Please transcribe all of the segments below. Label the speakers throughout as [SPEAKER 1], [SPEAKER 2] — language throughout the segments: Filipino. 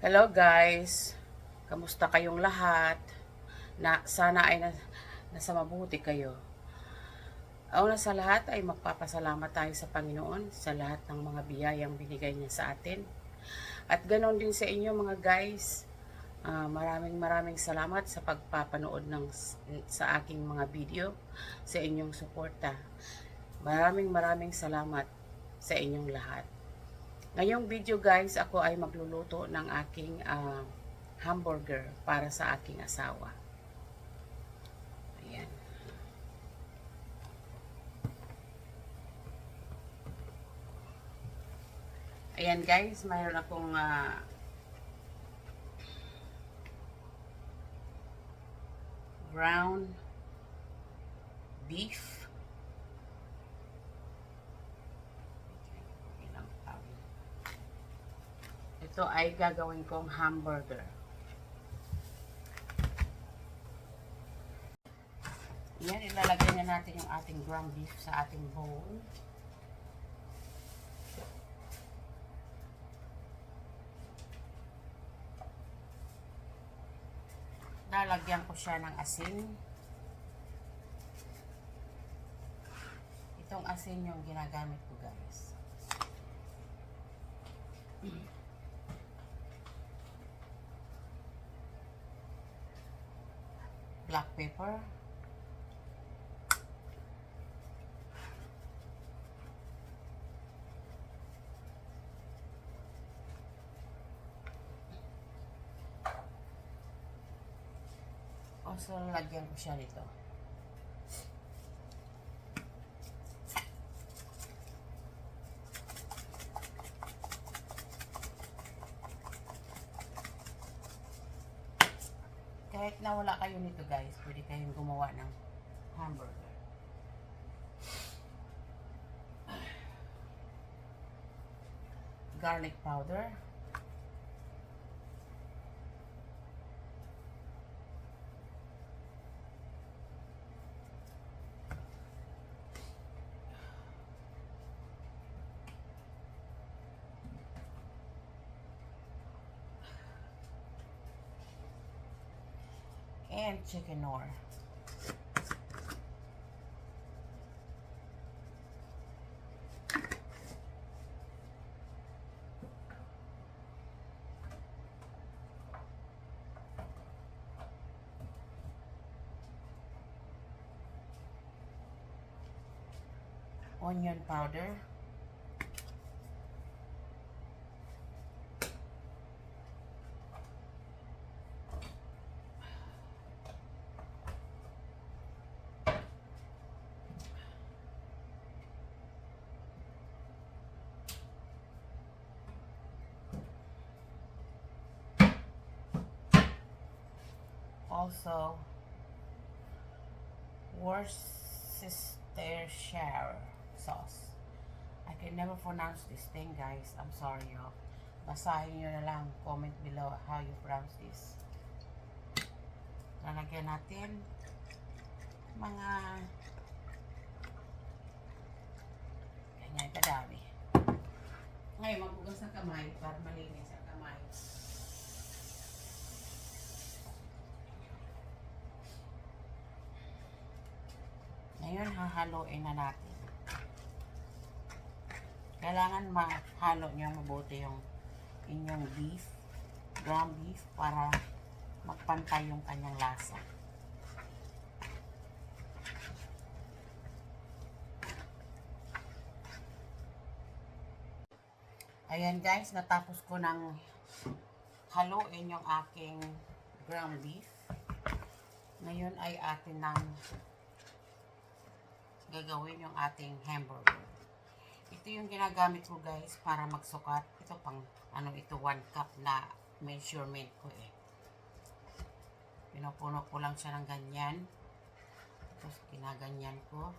[SPEAKER 1] Hello guys, kamusta kayong lahat? Sana ay nasa mabuti kayo. Una sa lahat ay magpapasalamat tayo sa Panginoon sa lahat ng mga biyayang binigay niya sa atin. At ganon din sa inyo mga guys. Maraming salamat sa pagpapanood sa aking mga video, sa inyong suporta. Maraming salamat sa inyong lahat. Ngayong video guys, ako ay magluluto ng aking hamburger para sa aking asawa. Ayan. Ayan guys, mayroon akong ground beef. Ito ay gagawin kong hamburger. Yan, ilalagay na natin yung ating ground beef sa ating bowl. Lalagyan ko siya ng asin. Itong asin yung ginagamit ko guys. Black pepper. So, lagyan ko siya nito. Kahit na wala kayo nito guys, pwede kayong gumawa ng hamburger. Garlic powder. And chicken or. Onion powder. Also, Worcestershire sauce. I can never pronounce this thing, guys. I'm sorry, y'all. Basahin nyo na lang. Comment below how you pronounce this. Lalagyan natin mga ganyan kadami. Ngayon, magbugas ng kamay para malinis ang kamay. Ngayon, hahaluin na natin. Kailangan mahalo nyo mabuti yung inyong beef, ground beef, para magpantay yung kanyang lasa. Ayan guys, natapos ko ng haluin yung aking ground beef. Ngayon ay atin nang gagawin yung ating hamburger. Ito yung ginagamit ko guys para magsukat. Ito pang ito 1 cup na measurement ko eh. Pinupuno ko lang siya ng ganyan. Tapos ginaganyan ko.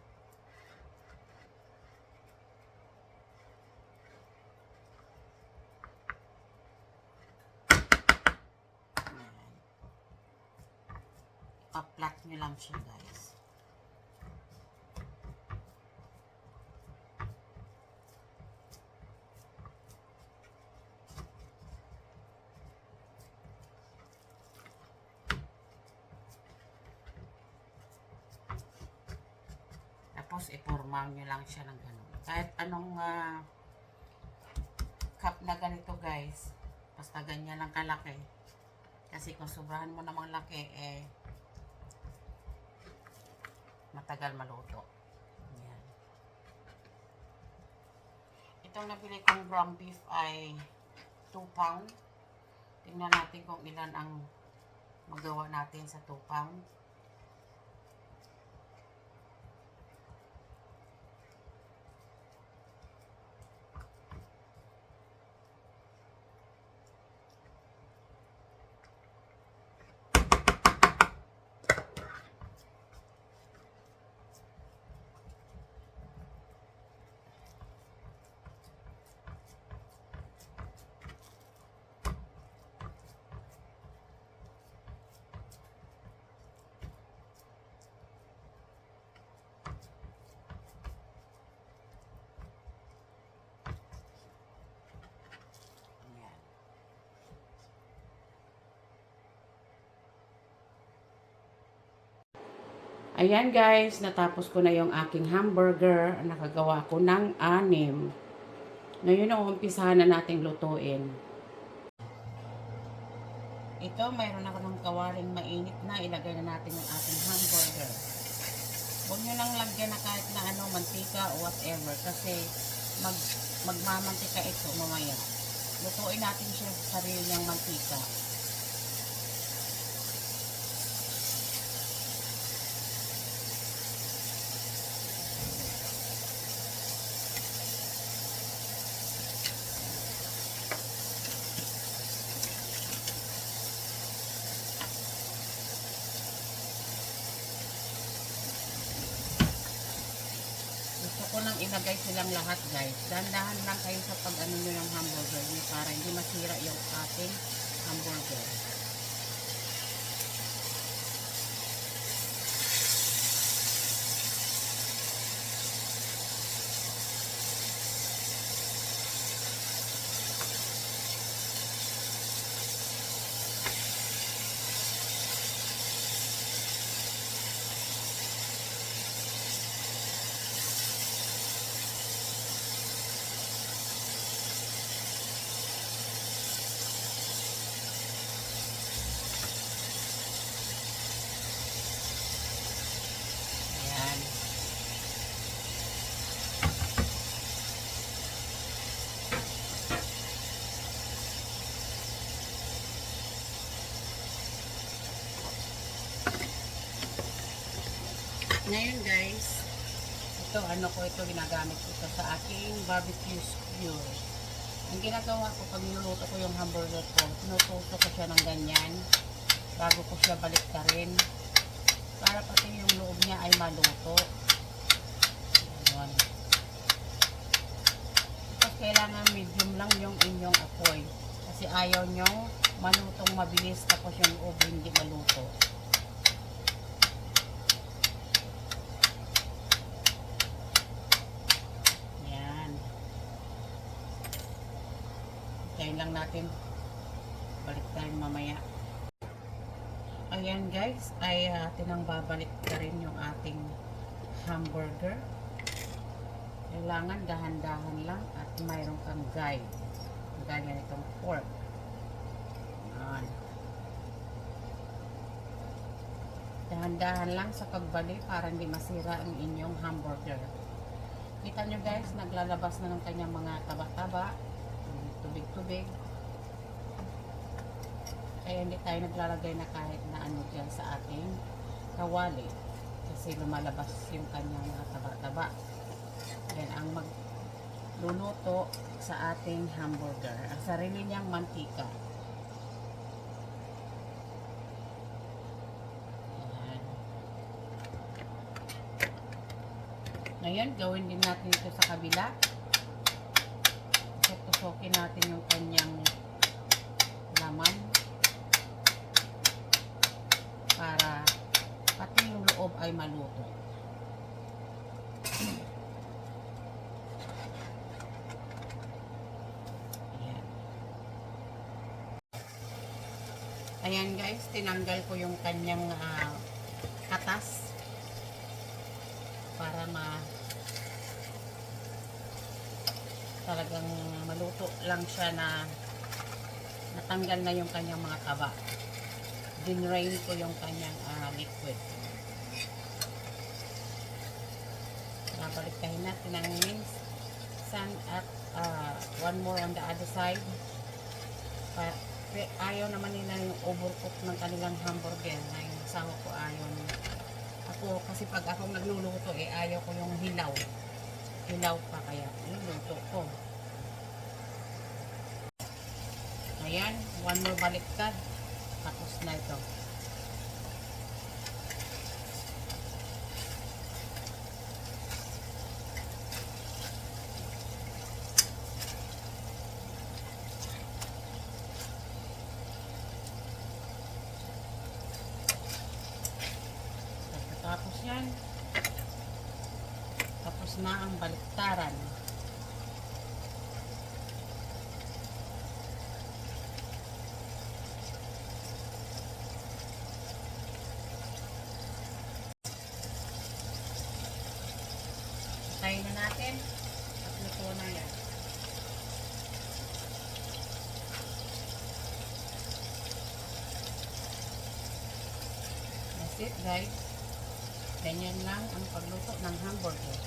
[SPEAKER 1] Ayan. Pa-flat nyo lang siya guys. Tapos, iporma nyo lang siya ng ganun. Kahit anong cup na ganito, guys. Basta ganyan lang kalaki. Kasi kung sobrahan mo namang laki, matagal maluto. Yan. Itong nabili kong ground beef ay 2 pound. Tingnan natin kung ilan ang magawa natin sa 2 pound. Ayan guys, natapos ko na yung aking hamburger. Nakagawa ko ng 6. Ngayon ang umpisahan na nating lutuin. Ito, mayroon ako ng kawaling mainit na. Ilagay na natin yung ating hamburger. Huwag nyo lang lagyan na kahit na ano, mantika o whatever. Kasi magmamantika ito mamaya. Lutuin natin siya sa sarili niyang mantika. Gusto ko nang ilagay silang lahat guys. Dahan-dahan lang kayo sa pag-ano nyo ng hamburger nyo para hindi masira yung ating hamburger. Ngayon guys, ito ginagamit ko ito sa aking barbecue skewer. Ang ginagawa ko pag niluluto ko yung hamburger ko, tinututo ko siya ng ganyan bago ko siya baliktarin para pati yung loob niya ay maluto. Ayan. Tapos kailangan medium lang yung inyong apoy kasi ayaw nyong malutong mabilis tapos yung loob hindi maluto. Hintayin lang natin. Balik tayo mamaya. Ayan guys, ay babalik na rin yung ating hamburger. Kailangan dahan-dahan lang at mayroon kang guide. Ganyan itong fork. Ayan. Dahan-dahan lang sa pagbalik para hindi masira ang inyong hamburger. Kita nyo guys, naglalabas na ng kanyang mga taba-taba. Tubig-tubig. Kaya hindi tayo naglalagay na kahit na ano dyan sa ating kawali. Kasi lumalabas yung kanyang mga taba-taba. Yan ang magluluto sa ating hamburger. Ang sarili niyang mantika. Ayan. Ngayon, gawin din natin ito sa kabila. Tusokin natin yung kanyang laman para pati yung loob ay maluto. Ayan. Ayan guys, tinanggal ko yung kanyang katas para talagang maluto lang siya na natanggal na yung kanyang mga taba. Dinrain ko yung kanyang liquid. Nabaliktahin natin ang minsan at one more on the other side. Ayaw naman nila yung overcook ng kanilang hamburger na yung asawa ko ayaw. Ako kasi pag akong nagluluto ayaw ko yung hilaw. Hilaw pa kaya niluluto ko. Ayan, one more baliktad. Tapos na ito. Tapos yan. Tapos na ang baliktaran. Tayo na natin. At luto na yan. That's it, guys. Ganyan lang ang pagluto ng hamburger.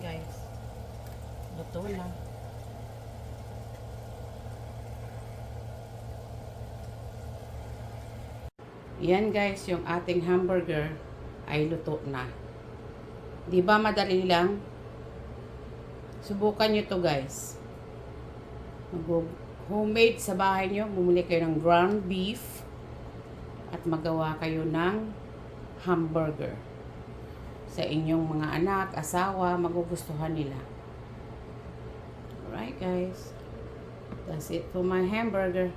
[SPEAKER 1] Guys, luto na. Yan guys, yung ating hamburger ay luto na. Di ba madali lang? Subukan nyo to guys. Homemade sa bahay nyo, bumili kayo ng ground beef at magawa kayo ng hamburger. Sa inyong mga anak, asawa, magugustuhan nila. Alright guys, that's it for my hamburger.